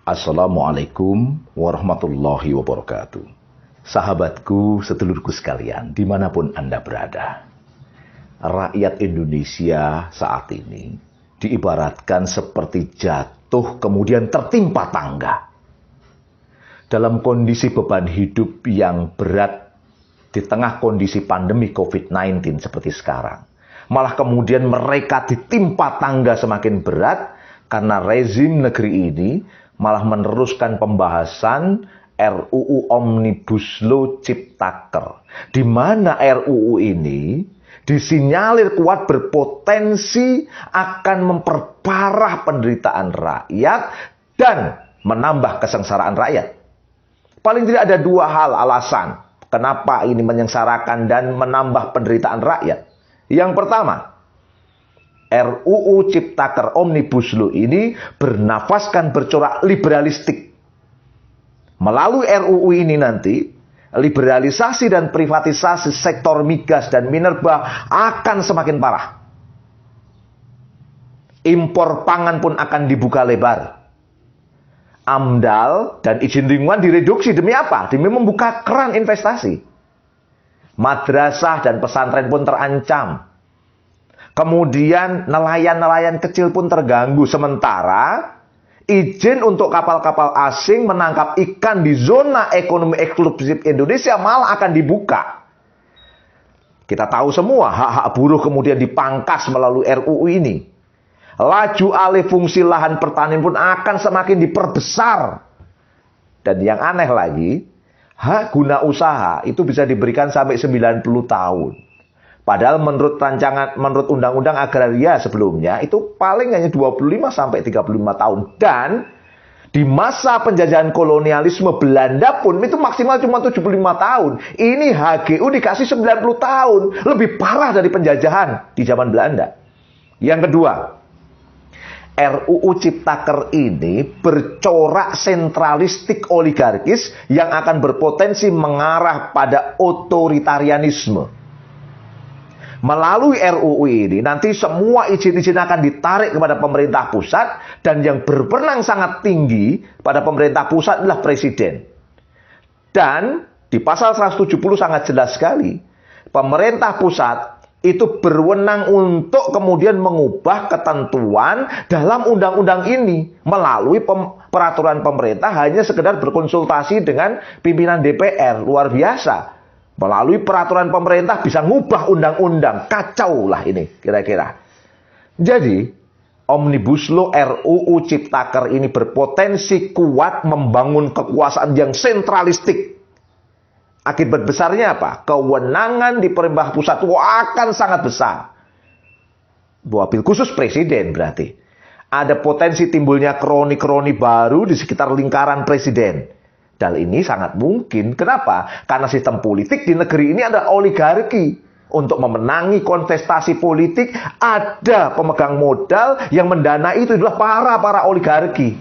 Assalamualaikum warahmatullahi wabarakatuh. Sahabatku, sedulurku sekalian, dimanapun Anda berada. Rakyat Indonesia saat ini diibaratkan seperti jatuh kemudian tertimpa tangga. Dalam kondisi beban hidup yang berat di tengah kondisi pandemi COVID-19 seperti sekarang. Malah kemudian mereka ditimpa tangga semakin berat karena rezim negeri ini malah meneruskan pembahasan RUU Omnibus Law Ciptaker. Di mana RUU ini disinyalir kuat berpotensi akan memperparah penderitaan rakyat dan menambah kesengsaraan rakyat. Paling tidak ada dua hal alasan kenapa ini menyengsarakan dan menambah penderitaan rakyat. Yang pertama, RUU Ciptaker Omnibus Law ini bernafaskan bercorak liberalistik. Melalui RUU ini nanti, liberalisasi dan privatisasi sektor migas dan minerba akan semakin parah. Impor pangan pun akan dibuka lebar. AMDAL dan izin lingkungan direduksi demi apa? Demi membuka keran investasi. Madrasah dan pesantren pun terancam. Kemudian nelayan-nelayan kecil pun terganggu. Sementara izin untuk kapal-kapal asing menangkap ikan di zona ekonomi eksklusif Indonesia malah akan dibuka. Kita tahu semua hak-hak buruh kemudian dipangkas melalui RUU ini. Laju alih fungsi lahan pertanian pun akan semakin diperbesar. Dan yang aneh lagi, hak guna usaha itu bisa diberikan sampai 90 tahun. Padahal menurut Undang-Undang Agraria sebelumnya itu paling hanya 25 sampai 35 tahun. Dan di masa penjajahan kolonialisme Belanda pun itu maksimal cuma 75 tahun. Ini HGU dikasih 90 tahun. Lebih parah dari penjajahan di zaman Belanda. Yang kedua, RUU Ciptaker ini bercorak sentralistik oligarkis yang akan berpotensi mengarah pada otoritarianisme. Melalui RUU ini, nanti semua izin-izin akan ditarik kepada pemerintah pusat dan yang berwenang sangat tinggi pada pemerintah pusat adalah presiden. Dan di pasal 170 sangat jelas sekali, pemerintah pusat itu berwenang untuk kemudian mengubah ketentuan dalam undang-undang ini melalui peraturan pemerintah hanya sekedar berkonsultasi dengan pimpinan DPR. Luar biasa. Melalui peraturan pemerintah bisa ngubah undang-undang. Kacau lah ini kira-kira. Jadi, Omnibus Law RUU Ciptaker ini berpotensi kuat membangun kekuasaan yang sentralistik. Akibat besarnya apa? Kewenangan di pemerintah pusat akan sangat besar. Wabil khusus presiden berarti. Ada potensi timbulnya kroni-kroni baru di sekitar lingkaran presiden. Dan ini sangat mungkin. Kenapa? Karena sistem politik di negeri ini adalah oligarki. Untuk memenangi kontestasi politik, ada pemegang modal yang mendanai itu adalah para oligarki.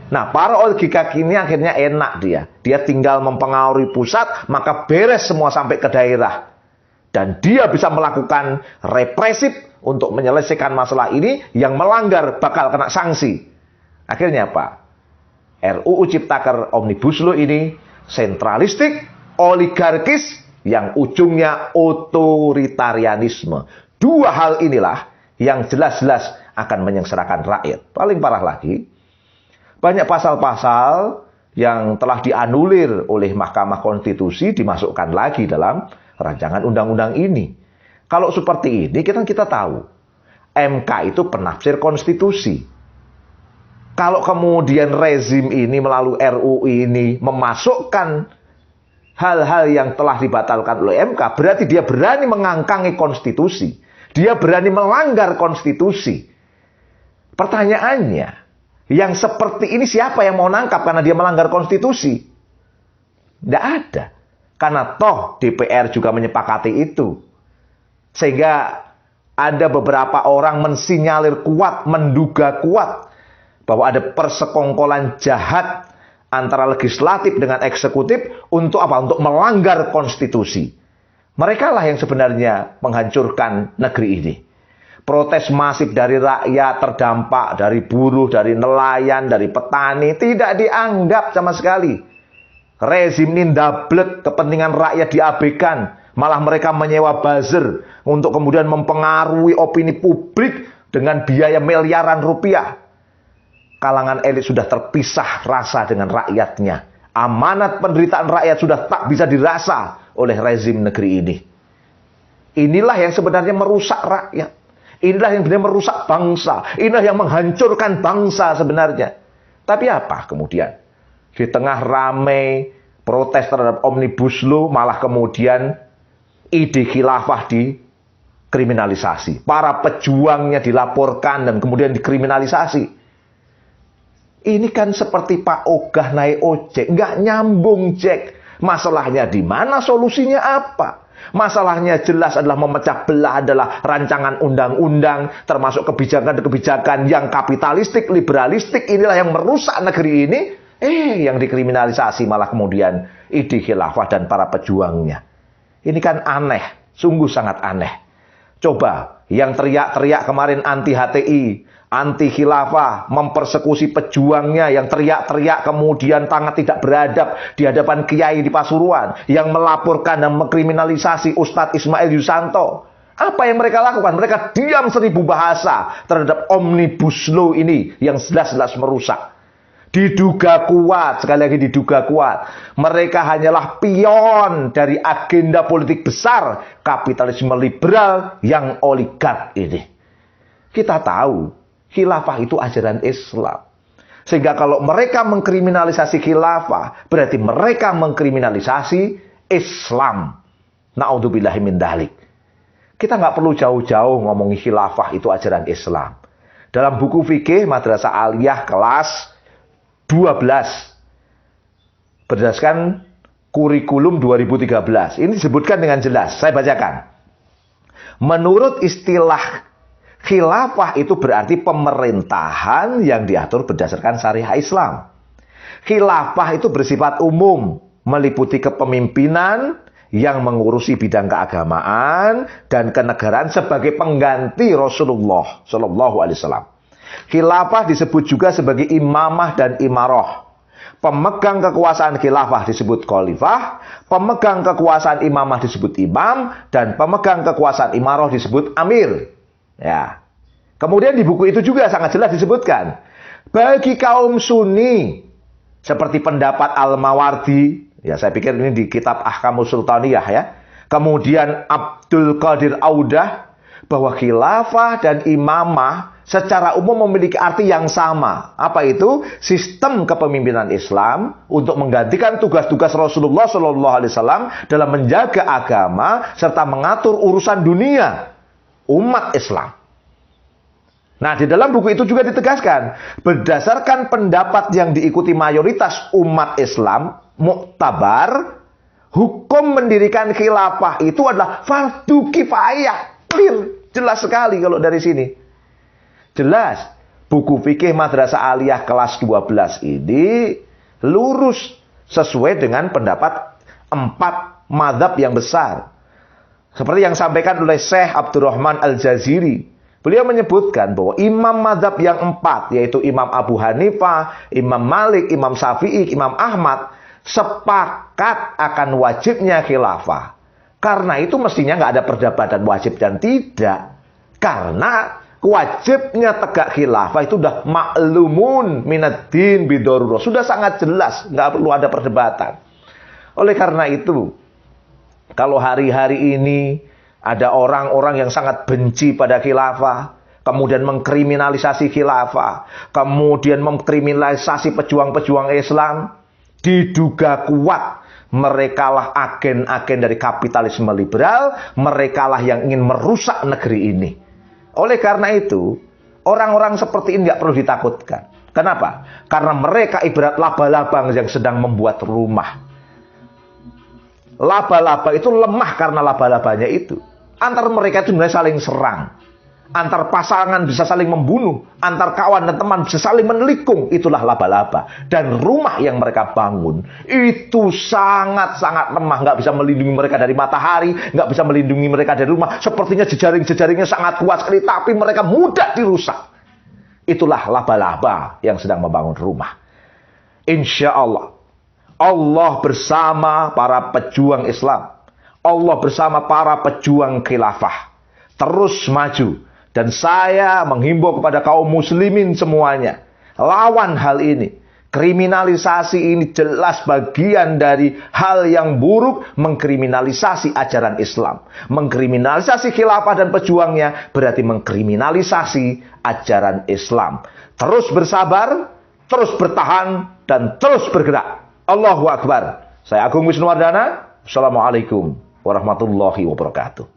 Nah, para oligarki ini akhirnya enak dia. Dia tinggal mempengaruhi pusat, maka beres semua sampai ke daerah. Dan dia bisa melakukan represif untuk menyelesaikan masalah ini, yang melanggar bakal kena sanksi. Akhirnya apa? RUU Ciptaker Omnibus Law ini sentralistik, oligarkis, yang ujungnya otoritarianisme. Dua hal inilah yang jelas-jelas akan menyengsarakan rakyat. Paling parah lagi, banyak pasal-pasal yang telah dianulir oleh Mahkamah Konstitusi dimasukkan lagi dalam rancangan undang-undang ini. Kalau seperti ini kita tahu, MK itu penafsir konstitusi. Kalau kemudian rezim ini melalui RUU ini memasukkan hal-hal yang telah dibatalkan oleh MK, berarti dia berani mengangkangi konstitusi. Dia berani melanggar konstitusi. Pertanyaannya, yang seperti ini siapa yang mau nangkap karena dia melanggar konstitusi? Tidak ada. Karena toh DPR juga menyepakati itu. Sehingga ada beberapa orang mensinyalir kuat, menduga kuat bahwa ada persekongkolan jahat antara legislatif dengan eksekutif untuk apa? Untuk melanggar konstitusi. Mereka lah yang sebenarnya menghancurkan negeri ini. Protes masif dari rakyat terdampak, dari buruh, dari nelayan, dari petani, tidak dianggap sama sekali. Rezim ini ndablek, kepentingan rakyat diabaikan. Malah mereka menyewa buzzer untuk kemudian mempengaruhi opini publik dengan biaya miliaran rupiah. Kalangan elit sudah terpisah rasa dengan rakyatnya. Amanat penderitaan rakyat sudah tak bisa dirasa oleh rezim negeri ini. Inilah yang sebenarnya merusak rakyat. Inilah yang benar merusak bangsa. Inilah yang menghancurkan bangsa sebenarnya. Tapi apa kemudian? Di tengah ramai protes terhadap Omnibus Law, malah kemudian ide khilafah dikriminalisasi. Para pejuangnya dilaporkan dan kemudian dikriminalisasi. Ini kan seperti Pak Ogah naik ojek. Nggak nyambung, Jack. Masalahnya di mana? Solusinya apa? Masalahnya jelas adalah memecah belah, adalah rancangan undang-undang, termasuk kebijakan-kebijakan yang kapitalistik, liberalistik. Inilah yang merusak negeri ini. Yang dikriminalisasi malah kemudian ide khilafah dan para pejuangnya. Ini kan aneh, sungguh sangat aneh. Coba, yang teriak-teriak kemarin anti HTI, anti khilafah, mempersekusi pejuangnya, yang teriak-teriak kemudian sangat tidak beradab di hadapan kiai di Pasuruan, yang melaporkan dan mengkriminalisasi Ustadz Ismail Yusanto. Apa yang mereka lakukan? Mereka diam 1000 bahasa terhadap Omnibus Law ini yang jelas-jelas merusak. Diduga kuat, sekali lagi diduga kuat. Mereka hanyalah pion dari agenda politik besar kapitalisme liberal yang oligark ini. Kita tahu khilafah itu ajaran Islam. Sehingga kalau mereka mengkriminalisasi khilafah, berarti mereka mengkriminalisasi Islam. Na'udzubillahi min dzalik. Kita nggak perlu jauh-jauh ngomongin khilafah itu ajaran Islam. Dalam buku fikih Madrasah Aliyah kelas 12 berdasarkan kurikulum 2013. Ini disebutkan dengan jelas. Saya bacakan. Menurut istilah khilafah itu berarti pemerintahan yang diatur berdasarkan syariah Islam. Khilafah itu bersifat umum, meliputi kepemimpinan yang mengurusi bidang keagamaan dan kenegaraan sebagai pengganti Rasulullah Shallallahu Alaihi Wasallam. Khilafah disebut juga sebagai imamah dan imarah. Pemegang kekuasaan khilafah disebut khalifah, pemegang kekuasaan imamah disebut imam, dan pemegang kekuasaan imarah disebut amir. Ya. Kemudian di buku itu juga sangat jelas disebutkan, bagi kaum Sunni seperti pendapat Al-Mawardi, ya saya pikir ini di kitab Ahkamus Sultaniyah ya. Kemudian Abdul Qadir Audah, bahwa khilafah dan imamah secara umum memiliki arti yang sama. Apa itu? Sistem kepemimpinan Islam untuk menggantikan tugas-tugas Rasulullah Shallallahu Alaihi Wasallam dalam menjaga agama serta mengatur urusan dunia umat Islam. Nah, di dalam buku itu juga ditegaskan, berdasarkan pendapat yang diikuti mayoritas umat Islam, muktabar, hukum mendirikan khilafah itu adalah fardu kifayah. Clear, jelas sekali kalau dari sini. Jelas, buku fikih Madrasah Aliyah kelas 12 ini lurus sesuai dengan pendapat 4 mazhab yang besar. Seperti yang disampaikan oleh Syekh Abdurrahman Al-Jaziri. Beliau menyebutkan bahwa imam mazhab yang 4, yaitu Imam Abu Hanifah, Imam Malik, Imam Syafi'i, Imam Ahmad, sepakat akan wajibnya khilafah. Karena itu mestinya nggak ada perdebatan wajib dan tidak. Karena wajibnya tegak khilafah itu sudah ma'lumun minaddin bidorurah. Sudah sangat jelas, nggak perlu ada perdebatan. Oleh karena itu, kalau hari-hari ini ada orang-orang yang sangat benci pada khilafah, kemudian mengkriminalisasi khilafah, kemudian mengkriminalisasi pejuang-pejuang Islam, diduga kuat merekalah agen-agen dari kapitalisme liberal, merekalah yang ingin merusak negeri ini. Oleh karena itu, orang-orang seperti ini nggak perlu ditakutkan. Kenapa? Karena mereka ibarat laba-laba yang sedang membuat rumah. Laba-laba itu lemah karena laba-labanya itu. Antara mereka itu sebenarnya saling serang. Antar pasangan bisa saling membunuh. Antar kawan dan teman bisa saling menelikung. Itulah laba-laba. Dan rumah yang mereka bangun itu sangat-sangat lemah. Nggak bisa melindungi mereka dari matahari. Nggak bisa melindungi mereka dari rumah. Sepertinya jejaring-jejaringnya sangat kuat sekali. Tapi mereka mudah dirusak. Itulah laba-laba yang sedang membangun rumah. Insya Allah. Allah bersama para pejuang Islam. Allah bersama para pejuang khilafah. Terus maju. Dan saya menghimbau kepada kaum muslimin semuanya. Lawan hal ini. Kriminalisasi ini jelas bagian dari hal yang buruk. Mengkriminalisasi ajaran Islam. Mengkriminalisasi khilafah dan pejuangnya berarti mengkriminalisasi ajaran Islam. Terus bersabar, terus bertahan, dan terus bergerak. Allahu Akbar. Saya Agung Wisnuwardana. Assalamualaikum warahmatullahi wabarakatuh.